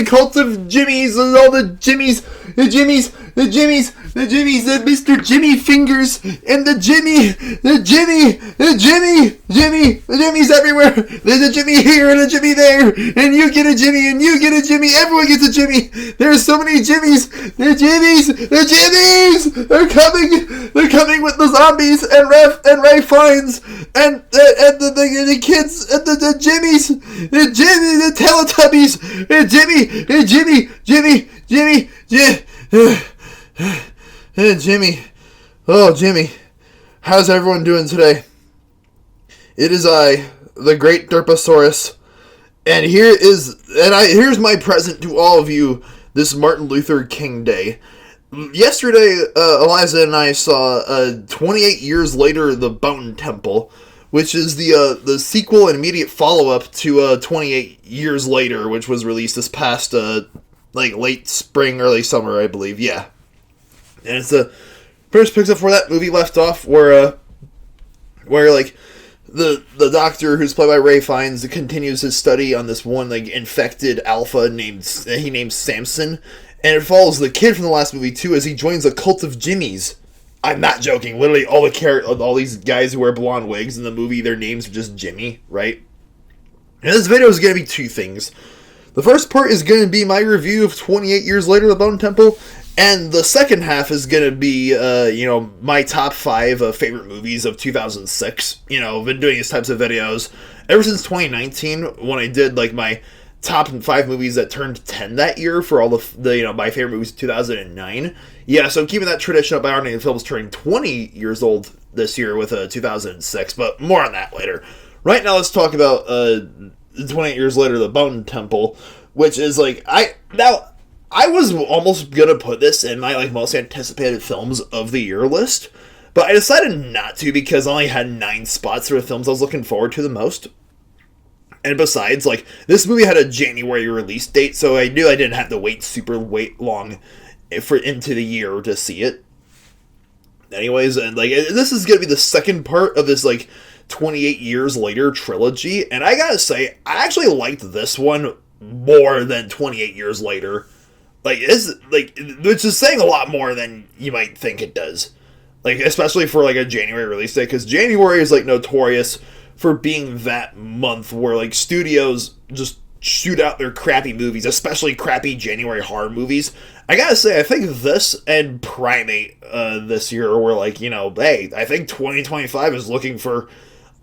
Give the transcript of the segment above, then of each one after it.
cult of Jimmys and all the Jimmys, the Mr. Jimmy Fingers, and the Jimmy's everywhere. There's a Jimmy here and a Jimmy there, and you get a Jimmy, and you get a Jimmy, everyone gets a Jimmy. There's so many Jimmys. The Jimmys! They're coming with the zombies, and Ray Fiennes, and the kids, and the Jimmys, the Teletubbies, Jimmy. Oh, Jimmy. How's everyone doing today? It is I, the Great Derposaurus, and here's my present to all of you this Martin Luther King Day. Yesterday, Eliza and I saw 28 years later, The Bone Temple, which is the sequel and immediate follow-up to 28 Years Later, which was released this past late spring, early summer, I believe. Yeah, and it's pretty much picks up where that movie left off, where like the doctor who's played by Ray Fiennes continues his study on this one infected alpha named Samson. And it follows the kid from the last movie, too, as he joins a cult of Jimmys. I'm not joking. Literally, all these guys who wear blonde wigs in the movie, their names are just Jimmy, right? And this video is going to be two things. The first part is going to be my review of 28 Years Later, The Bone Temple. And the second half is going to be, my top 5 favorite movies of 2006. I've been doing these types of videos ever since 2019, when I did, my top 5 movies that turned 10 that year for all the my favorite movies of 2009. Yeah, so keeping that tradition up, Iron Man Films turning 20 years old this year with 2006, but more on that later. Right now, let's talk about 28 Years Later, The Bone Temple, which is I was almost gonna put this in my most anticipated films of the year list, but I decided not to because I only had 9 spots for the films I was looking forward to the most. And besides, this movie had a January release date, so I knew I didn't have to wait long into the year to see it. Anyways, and this is gonna be the second part of this 28 Years Later trilogy, and I gotta say, I actually liked this one more than 28 Years Later. Which is saying a lot more than you might think it does. Especially for a January release date, because January is notorious for being that month where studios just shoot out their crappy movies, especially crappy January horror movies. I gotta say, I think this and Primate this year were hey, I think 2025 is looking for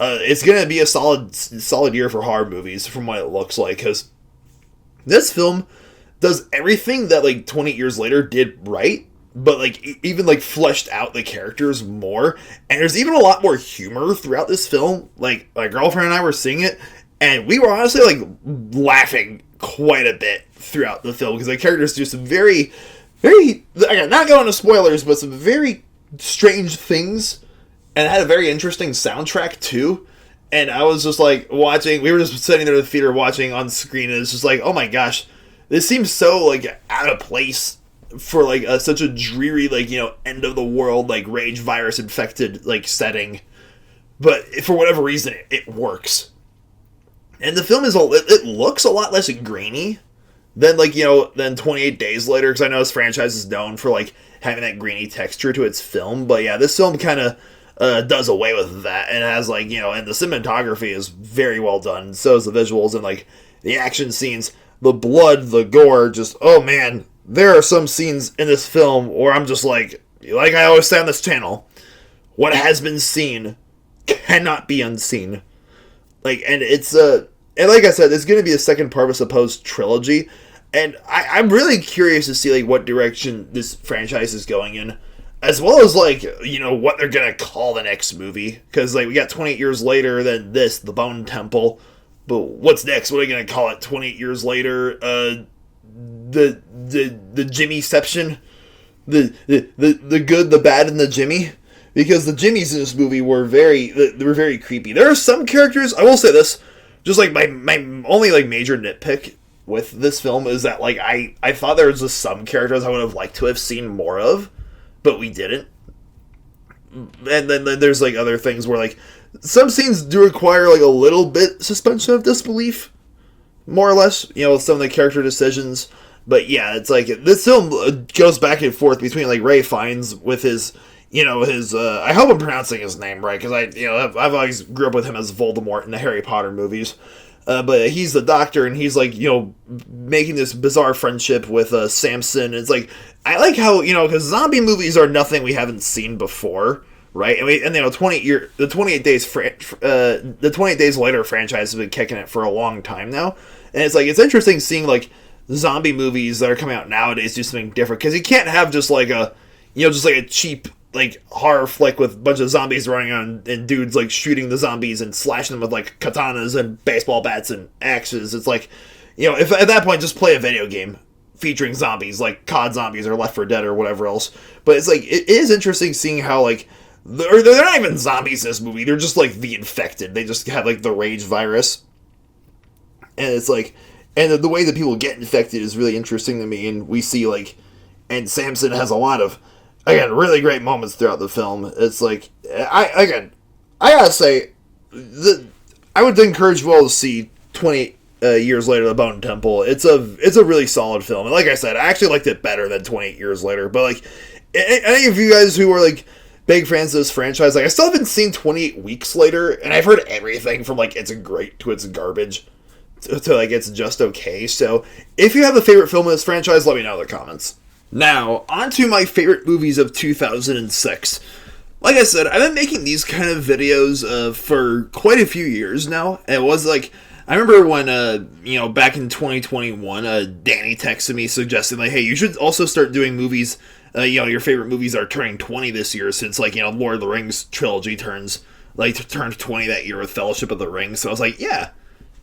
it's gonna be a solid year for horror movies from what it looks like, because this film does everything that 20 Years Later did right, but even fleshed out the characters more, and there's even a lot more humor throughout this film. My girlfriend and I were seeing it, and we were honestly laughing quite a bit throughout the film, because the characters do some very, very, again, not going into spoilers, but some very strange things, and it had a very interesting soundtrack too. And I was just watching, we were just sitting there in the theater watching on screen, and it's just oh my gosh, this seems so out of place for such a dreary end of the world rage virus infected setting, but for whatever reason it works. And the film it looks a lot less grainy than than 28 Days Later, because I know this franchise is known for having that grainy texture to its film, but yeah, this film kind of does away with that, and it has and the cinematography is very well done, so is the visuals, and the action scenes, the blood, the gore, just, oh man, there are some scenes in this film where I'm just like I always say on this channel, what has been seen cannot be unseen. And it's and like I said, it's going to be the second part of a supposed trilogy, and I'm really curious to see what direction this franchise is going in, as well as what they're going to call the next movie, because we got 28 Years Later, then this, The Bone Temple, but what's next? What are they going to call it? 28 Years Later, the Jimmyception, the good, the bad, and the Jimmy. because the Jimmies in this movie were very creepy. There are some characters, I will say this, just like my only like major nitpick with this film is that like I thought there was just some characters I would have liked to have seen more of, but we didn't. And then there's like other things where like some scenes do require like a little bit suspension of disbelief, more or less, with some of the character decisions. But yeah, it's like this film goes back and forth between like Ray Fiennes with his I hope I'm pronouncing his name right, because I've always grew up with him as Voldemort in the Harry Potter movies. But he's the doctor, and he's like, making this bizarre friendship with Samson. It's like, I like how, because zombie movies are nothing we haven't seen before, right? And 28 Days Later franchise has been kicking it for a long time now. And it's like, it's interesting seeing like zombie movies that are coming out nowadays do something different, because you can't have just like a cheap like horror flick with a bunch of zombies running around and dudes like shooting the zombies and slashing them with like katanas and baseball bats and axes. It's like, if at that point just play a video game featuring zombies like COD Zombies or Left 4 Dead or whatever else. But it's like, it is interesting seeing how like they're not even zombies in this movie, they're just like the infected. They just have like the rage virus, and it's like, and the way that people get infected is really interesting to me. And we see like, and Samson has a lot of, again, really great moments throughout the film. It's like, I gotta say, I would encourage you all to see 20 Years Later, The Bone Temple. It's a really solid film. And like I said, I actually liked it better than 28 Years Later. But like, any of you guys who are like big fans of this franchise, like I still haven't seen 28 Weeks Later, and I've heard everything from like it's great to it's garbage to like it's just okay. So if you have a favorite film in this franchise, let me know in the comments. Now, on to my favorite movies of 2006. Like I said, I've been making these kind of videos for quite a few years now. And it was like, I remember when, back in 2021, Danny texted me suggesting, like, hey, you should also start doing movies, your favorite movies are turning 20 this year, since, like, Lord of the Rings trilogy turned 20 that year with Fellowship of the Ring. So I was like, yeah,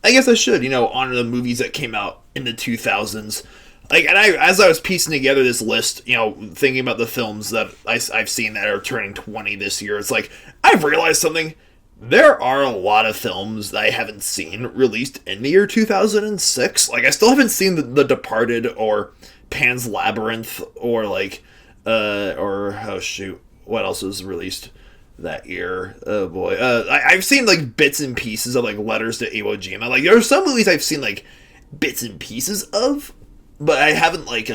I guess I should, honor the movies that came out in the 2000s. Like, and as I was piecing together this list, thinking about the films that I've seen that are turning 20 this year, it's like, I've realized something. There are a lot of films that I haven't seen released in the year 2006. Like, I still haven't seen The Departed or Pan's Labyrinth or, like, what else was released that year? Oh, boy. I've seen, like, bits and pieces of, like, Letters to Iwo Jima. Like, there are some movies I've seen, like, bits and pieces of, but I haven't, like,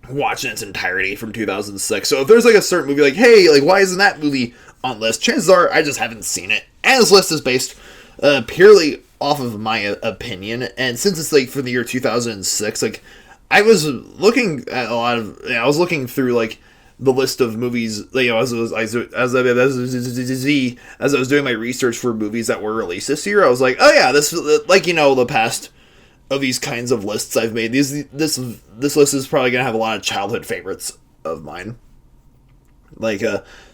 watched in its entirety from 2006. So if there's, like, a certain movie, like, hey, like, why isn't that movie on the list? Chances are I just haven't seen it. And this list is based purely off of my opinion. And since it's, like, for the year 2006, like, I was looking at a lot of... I was looking through, like, the list of movies, as I was doing my research for movies that were released this year, I was like, oh, yeah, this, like, the past of these kinds of lists I've made, this list is probably gonna have a lot of childhood favorites of mine. Like,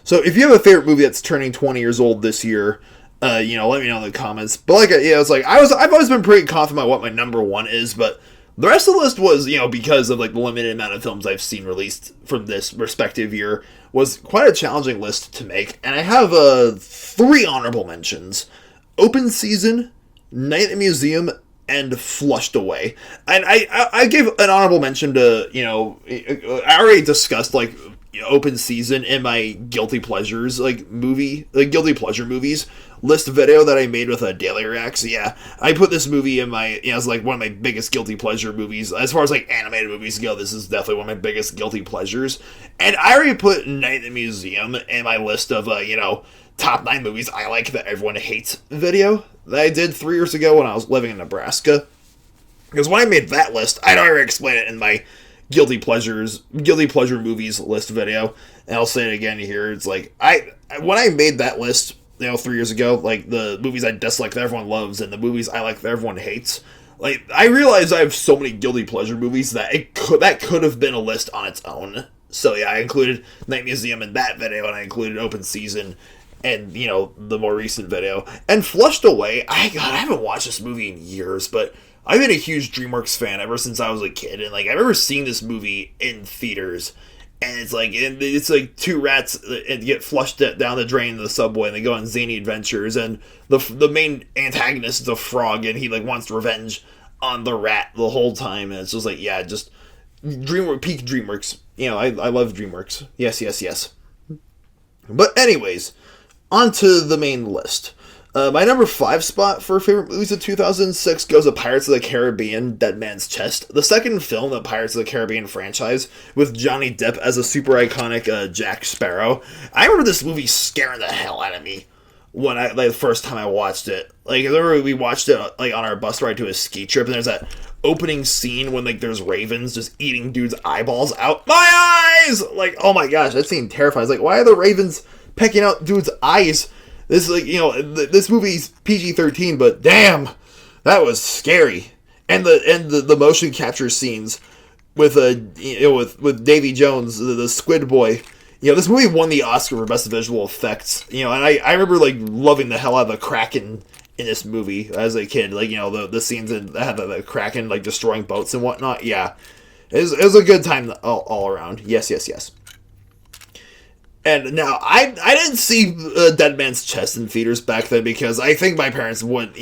so if you have a favorite movie that's turning 20 years old this year, let me know in the comments. But like, it's like I've always been pretty confident about what my number one is, but the rest of the list was, because of like the limited amount of films I've seen released from this respective year, was quite a challenging list to make. And I have 3 honorable mentions: Open Season, Night at the Museum, and Flushed Away. And I gave an honorable mention to, I already discussed, like, Open Season in my Guilty Pleasures, Guilty Pleasure Movies list video that I made with a Daily Reacts. Yeah, I put this movie in my, as, like, one of my biggest Guilty Pleasure movies. As far as, like, animated movies go, this is definitely one of my biggest Guilty Pleasures. And I already put Night at the Museum in my list of, top 9 movies I like that everyone hates video that I did 3 years ago when I was living in Nebraska. Because when I made that list, I'd already explained it in my Guilty Pleasure movies list video, and I'll say it again here. It's like, when I made that list, 3 years ago, like, the movies I dislike that everyone loves and the movies I like that everyone hates, like, I realized I have so many Guilty Pleasure movies that could have been a list on its own. So yeah, I included Night Museum in that video, and I included Open Season and, the more recent video. And Flushed Away, I haven't watched this movie in years, but I've been a huge DreamWorks fan ever since I was a kid, and, like, I remember seeing this movie in theaters, And it's like two rats and get flushed down the drain of the subway, and they go on zany adventures. And the main antagonist is a frog, and he like wants revenge on the rat the whole time. And it's just like, yeah, just peak DreamWorks. I love DreamWorks. Yes. But anyways, on to the main list. My number 5 spot for favorite movies of 2006 goes to Pirates of the Caribbean, Dead Man's Chest, the second film in the Pirates of the Caribbean franchise, with Johnny Depp as a super iconic Jack Sparrow. I remember this movie scaring the hell out of me when the first time I watched it. Like, I remember we watched it like on our bus ride to a ski trip, and there's that opening scene when like there's ravens just eating dudes' eyeballs out. My eyes! Like, oh my gosh, that scene terrifies. Like, why are the ravens pecking out dudes' eyes? This this movie's PG-13, but damn, that was scary. And the motion capture scenes with with Davy Jones, the Squid Boy. This movie won the Oscar for best visual effects. And I remember like loving the hell out of the Kraken in this movie as a kid. Like, the scenes that had the Kraken like destroying boats and whatnot. Yeah, it was a good time all around. Yes. And now, I didn't see Dead Man's Chest in theaters back then because I think my parents wouldn't,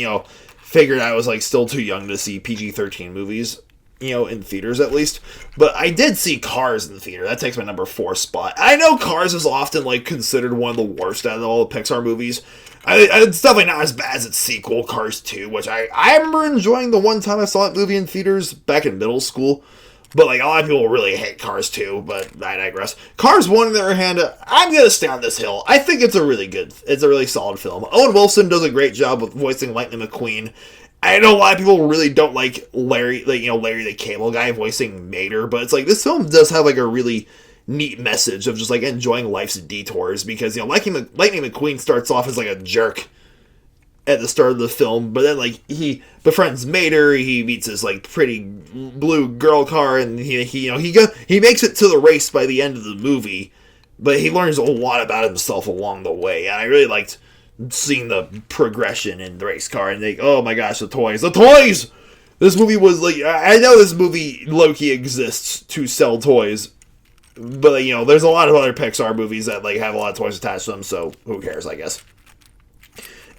figured I was, like, still too young to see PG-13 movies, in theaters at least. But I did see Cars in the theater. That takes my number 4 spot. I know Cars is often, like, considered one of the worst out of all the Pixar movies. It's definitely not as bad as its sequel, Cars 2, which I remember enjoying the one time I saw that movie in theaters back in middle school. But, like, a lot of people really hate Cars 2, but I digress. Cars 1, on the other hand, I'm going to stay on this hill. I think it's a really solid film. Owen Wilson does a great job with voicing Lightning McQueen. I know a lot of people really don't like Larry the Cable Guy voicing Mater, but it's like, this film does have, like, a really neat message of just, like, enjoying life's detours, because, Lightning McQueen starts off as, like, a jerk at the start of the film, but then like he befriends Mater, he meets this like pretty blue girl car, and he makes it to the race by the end of the movie, but he learns a lot about himself along the way, and I really liked seeing the progression in the race car. And oh my gosh, the toys! This movie was like, I know this movie low-key exists to sell toys, but there's a lot of other Pixar movies that like have a lot of toys attached to them, so who cares, I guess.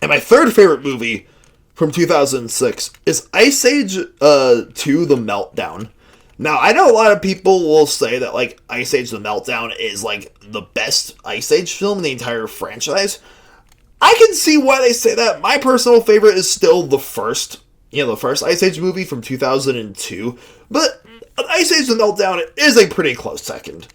And my third favorite movie from 2006 is Ice Age 2: The Meltdown. Now, I know a lot of people will say that, like, Ice Age: The Meltdown is, like, the best Ice Age film in the entire franchise. I can see why they say that. My personal favorite is still the first Ice Age movie from 2002. But Ice Age: The Meltdown is a pretty close second.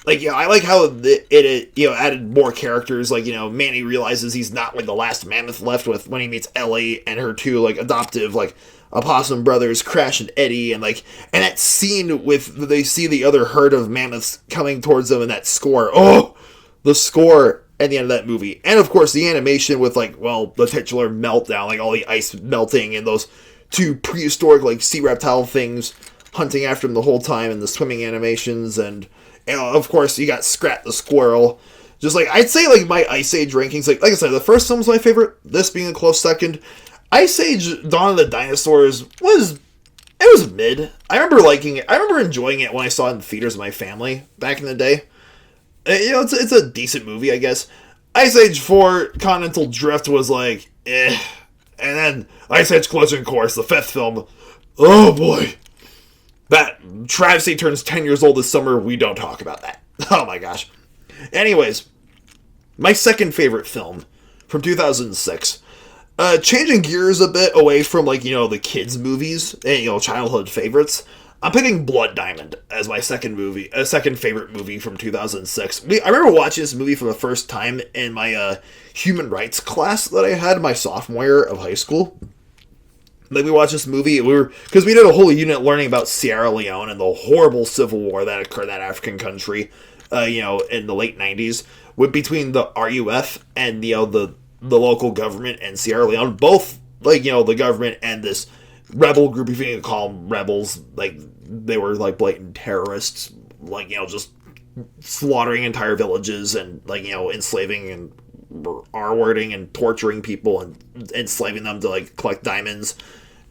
Like, I like how it added more characters. Like, Manny realizes he's not, like, the last mammoth left with when he meets Ellie and her two, like, adoptive, like, opossum brothers, Crash and Eddie. And that scene with, they see the other herd of mammoths coming towards them, and that score. Oh! The score at the end of that movie. And, of course, the animation with, like, the titular meltdown, like, all the ice melting and those two prehistoric, like, sea reptile things hunting after him the whole time, and the swimming animations, and of course, you got Scrat the Squirrel. Just like, I'd say, like, my Ice Age rankings, like I said, the first film was my favorite, this being a close second. Ice Age Dawn of the Dinosaurs was mid. I remember liking it. I remember enjoying it when I saw it in theaters with my family back in the day. It's a decent movie, I guess. Ice Age 4 Continental Drift was like, eh. And then Ice Age Collision Course, the 5th film. Oh boy. That travesty turns 10 years old this summer. We don't talk about that. Oh my gosh. Anyways, my second favorite film from 2006. Changing gears a bit away from, like, the kids' movies and, childhood favorites. I'm picking Blood Diamond as my second favorite movie from 2006. I remember watching this movie for the first time in my human rights class that I had my sophomore year of high school. Like, we watched this movie, because we did a whole unit learning about Sierra Leone and the horrible civil war that occurred in that African country, in the late 90s, between the RUF and, the local government and Sierra Leone. Both, like, the government and this rebel group, if you can call them rebels, like, they were, like, blatant terrorists, like, just slaughtering entire villages and, like, enslaving and R-wording and torturing people and enslaving them to, like, collect diamonds.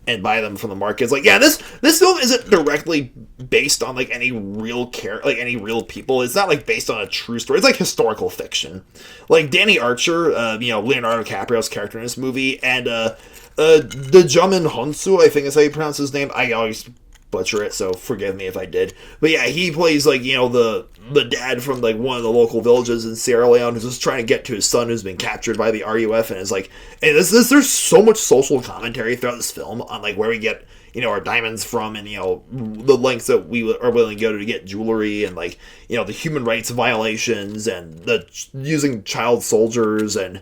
and buy them from the market. It's like, yeah, this film isn't directly based on like any real any real people. It's not like based on a true story. It's like historical fiction. Like Danny Archer, Leonardo DiCaprio's character in this movie, and the Jamin Honsu, I think is how you pronounce his name. I always butcher it, so forgive me if I did. But yeah, he plays like, the dad from like one of the local villages in Sierra Leone who's just trying to get to his son who's been captured by the RUF, and is like, and there's so much social commentary throughout this film on like where we get our diamonds from, and the lengths that we are willing to go to get jewelry, and like the human rights violations and the using child soldiers and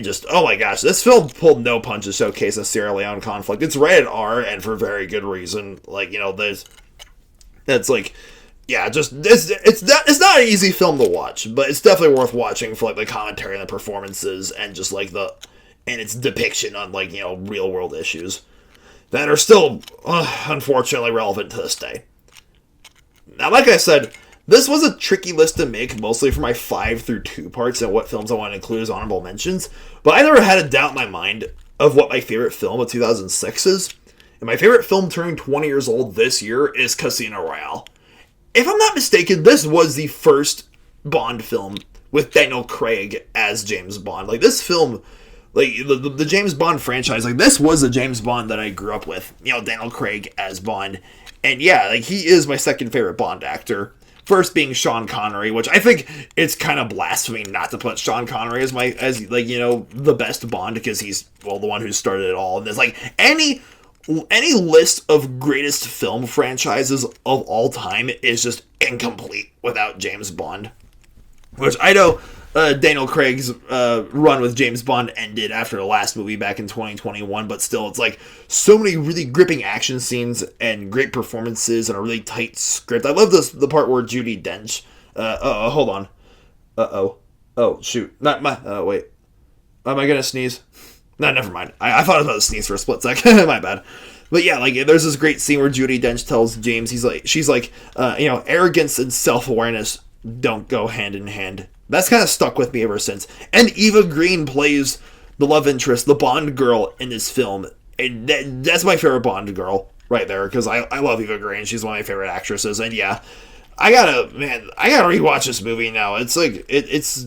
just, oh my gosh, this film pulled no punches to showcase the Sierra Leone conflict. It's rated R, and for very good reason. Like, that's like, yeah, just, it's not an easy film to watch, but it's definitely worth watching for like the commentary and the performances, and just like and its depiction on like, real world issues that are still, unfortunately, relevant to this day. Now, like I said, this was a tricky list to make, mostly for my 5 through 2 parts and what films I want to include as honorable mentions, but I never had a doubt in my mind of what my favorite film of 2006 is, and my favorite film turning 20 years old this year is Casino Royale. If I'm not mistaken, this was the first Bond film with Daniel Craig as James Bond. Like, this film, like, the James Bond franchise, like, this was the James Bond that I grew up with, Daniel Craig as Bond, and yeah, like, he is my second favorite Bond actor. First being Sean Connery, which I think it's kind of blasphemy not to put Sean Connery as the best Bond, because he's, well, the one who started it all. And there's like any list of greatest film franchises of all time is just incomplete without James Bond. Which I know Daniel Craig's run with James Bond ended after the last movie back in 2021, but still, it's like so many really gripping action scenes and great performances and a really tight script. I love the part where Judi Dench. Hold on. Oh shoot! Not my. Wait. Am I gonna sneeze? No, never mind. I thought I was about to sneeze for a split second. My bad. But yeah, like, there's this great scene where Judi Dench tells James, she's like, arrogance and self-awareness don't go hand in hand. That's kind of stuck with me ever since. And Eva Green plays the love interest, the Bond girl in this film. And that's my favorite Bond girl right there, because I love Eva Green. She's one of my favorite actresses. And yeah, I gotta rewatch this movie now. It's like, it's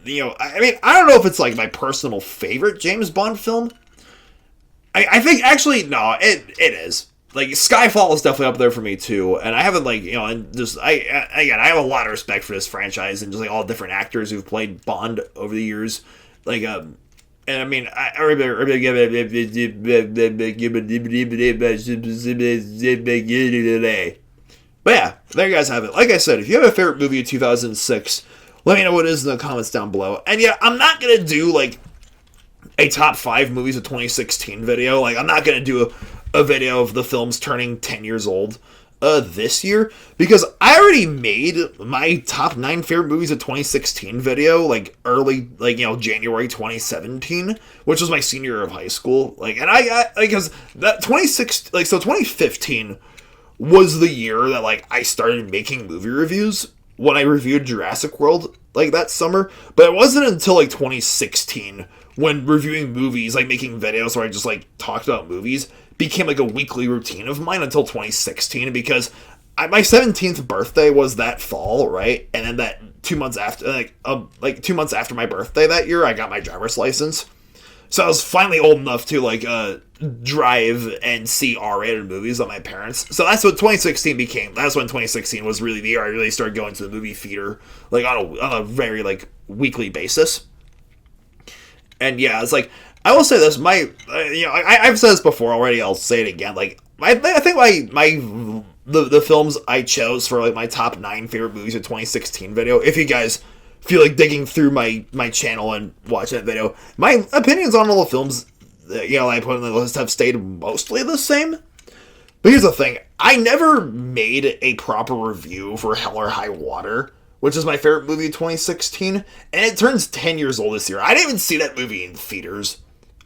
I mean, I don't know if it's like my personal favorite James Bond film. I think, actually, no, it is. Like, Skyfall is definitely up there for me, too, and I haven't, like, and just, I have a lot of respect for this franchise, and just, like, all the different actors who've played Bond over the years, like, and I mean, but yeah, there you guys have it. Like I said, if you have a favorite movie of 2006, let me know what it is in the comments down below, and yeah, I'm not gonna do, like, a top 5 movies of 2016 video. Like, I'm not gonna do a video of the films turning 10 years old this year, because I already made my top 9 favorite movies of 2016 video, like, early, like, January 2017, which was my senior year of high school. Like, and I because that 2015 was the year that, like, I started making movie reviews when I reviewed Jurassic World, like, that summer. But it wasn't until, like, 2016 when reviewing movies, like, making videos where I just, like, talked about movies, became, like, a weekly routine of mine until 2016, because my 17th birthday was that fall, right? And then that 2 months after, 2 months after my birthday that year, I got my driver's license. So I was finally old enough to, like, drive and see R-rated movies with my parents. So that's what 2016 became. That's when 2016 was really the year I really started going to the movie theater, like, on a very, like, weekly basis. And yeah, it's like, I will say this, I've said this before already, I'll say it again, like, I think the films I chose for, like, my top 9 favorite movies of 2016 video, if you guys feel like digging through my channel and watching that video, my opinions on all the films, I put on the list have stayed mostly the same. But here's the thing, I never made a proper review for Hell or High Water, which is my favorite movie of 2016, and it turns 10 years old this year. I didn't even see that movie in theaters,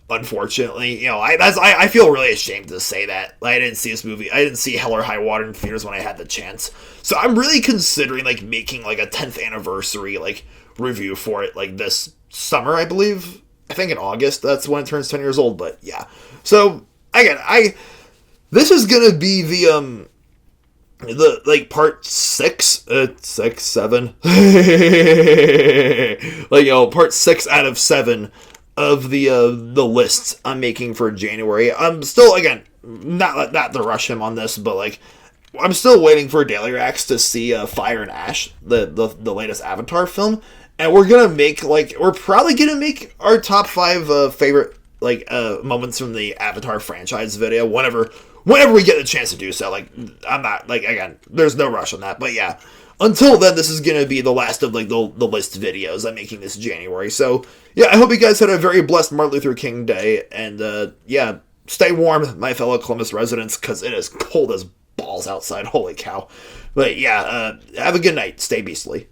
unfortunately. I feel really ashamed to say that. I didn't see this movie. I didn't see Hell or High Water in theaters when I had the chance. So I'm really considering, like, making, like, a 10th anniversary, like, review for it, like, this summer, I believe. I think in August, that's when it turns 10 years old, but yeah. So again, this is gonna be the like part 6, 6, 7, like, part 6 out of 7 of the lists I'm making for January. I'm still, again, not to rush him on this, but like, I'm still waiting for Daily Reacts to see Fire and Ash, the latest Avatar film, and we're probably gonna make our top 5 favorite moments from the Avatar franchise video whenever we get the chance to do so. Like, I'm not, like, again, there's no rush on that, but yeah. Until then, this is gonna be the last of like the list videos I'm making this January. So yeah, I hope you guys had a very blessed Martin Luther King Day, and yeah, stay warm, my fellow Columbus residents, because it is cold as balls outside. Holy cow! But yeah, have a good night. Stay beastly.